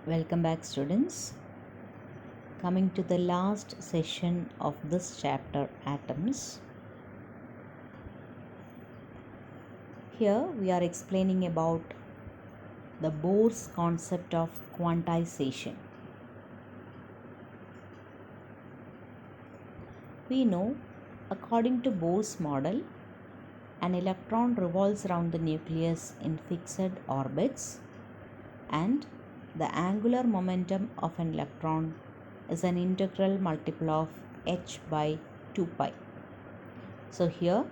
Welcome back, students. Coming to the last session of this chapter, atoms. Here we are explaining about the Bohr's concept of quantization. We know, according to Bohr's model, an electron revolves around the nucleus in fixed orbits, and the angular momentum of an electron is an integral multiple of h by 2 pi. So here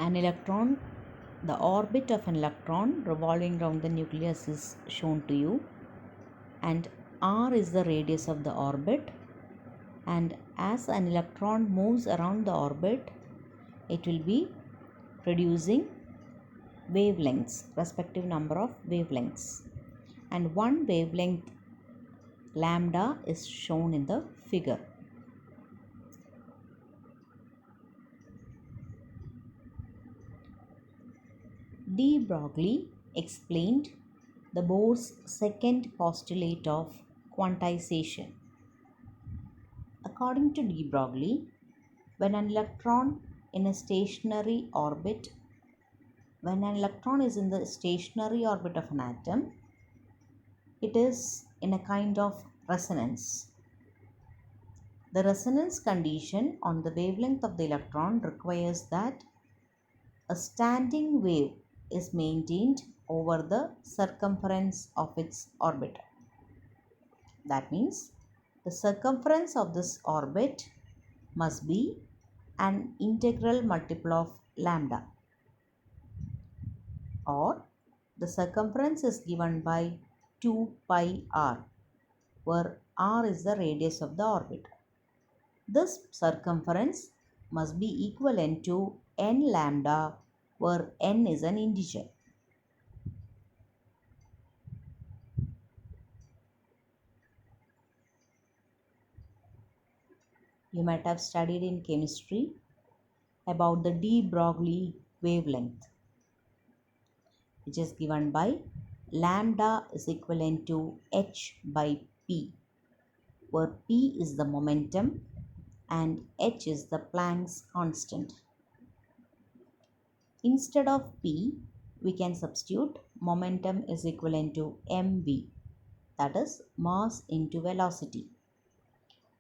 an electron, the orbit of an electron revolving around the nucleus is shown to you, and r is the radius of the orbit, and as an electron moves around the orbit, it will be producing wavelengths, respective number of wavelengths, and one wavelength lambda is shown in the figure. De Broglie explained the Bohr's second postulate of quantization. According to de Broglie, when an electron in a stationary orbit, when an electron is in the stationary orbit of an atom, it is in a kind of resonance. The resonance condition on the wavelength of the electron requires that a standing wave is maintained over the circumference of its orbit. That means the circumference of this orbit must be an integral multiple of lambda, or the circumference is given by 2 pi r, where r is the radius of the orbit. This circumference must be equivalent to n lambda, where n is an integer. You might have studied in chemistry about the de Broglie wavelength, which is given by lambda is equivalent to h by p, where p is the momentum and h is the Planck's constant. Instead of p, we can substitute momentum is equivalent to mv, that is mass into velocity.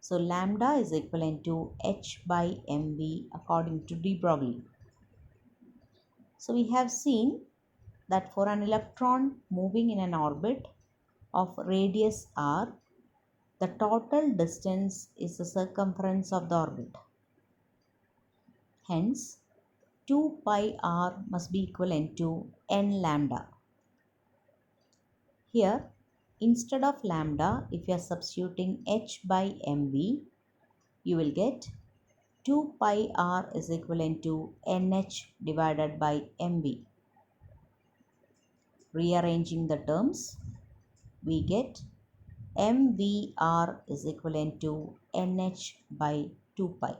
So lambda is equivalent to h by mv according to de Broglie. So we have seen that for an electron moving in an orbit of radius r, the total distance is the circumference of the orbit. Hence, 2 pi r must be equivalent to n lambda. Here, instead of lambda, if you are substituting h by mv, you will get 2 pi r is equivalent to nh divided by mv. Rearranging the terms, we get mvr is equivalent to nh by 2 pi.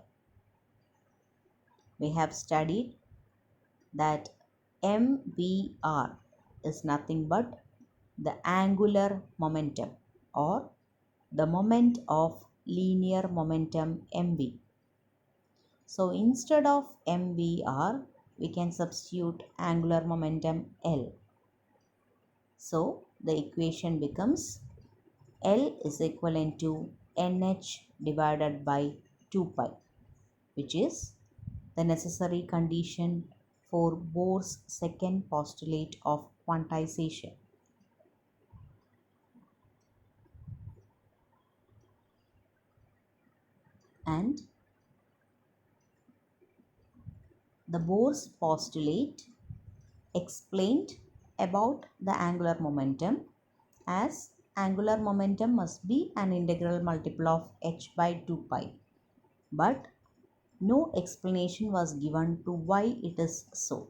We have studied that mvr is nothing but the angular momentum, or the moment of linear momentum mv. So instead of mvr, we can substitute angular momentum L. So the equation becomes L is equivalent to nh divided by 2 pi, which is the necessary condition for Bohr's second postulate of quantization. And the Bohr's postulate explained about the angular momentum, as angular momentum must be an integral multiple of h by 2 pi, but no explanation was given to why it is so.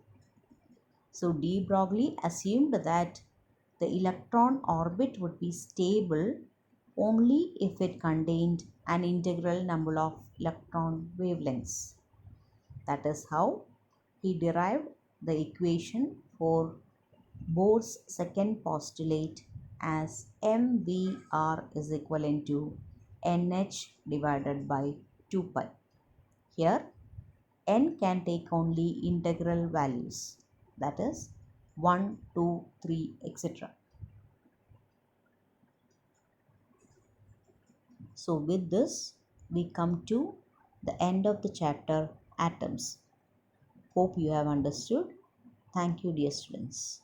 So de Broglie assumed that the electron orbit would be stable only if it contained an integral number of electron wavelengths. That is how he derived the equation for Bohr's second postulate as mvr is equivalent to nh divided by 2 pi. Here n can take only integral values, that is 1, 2, 3, etc. So with this, we come to the end of the chapter atoms. Hope you have understood. Thank you, dear students.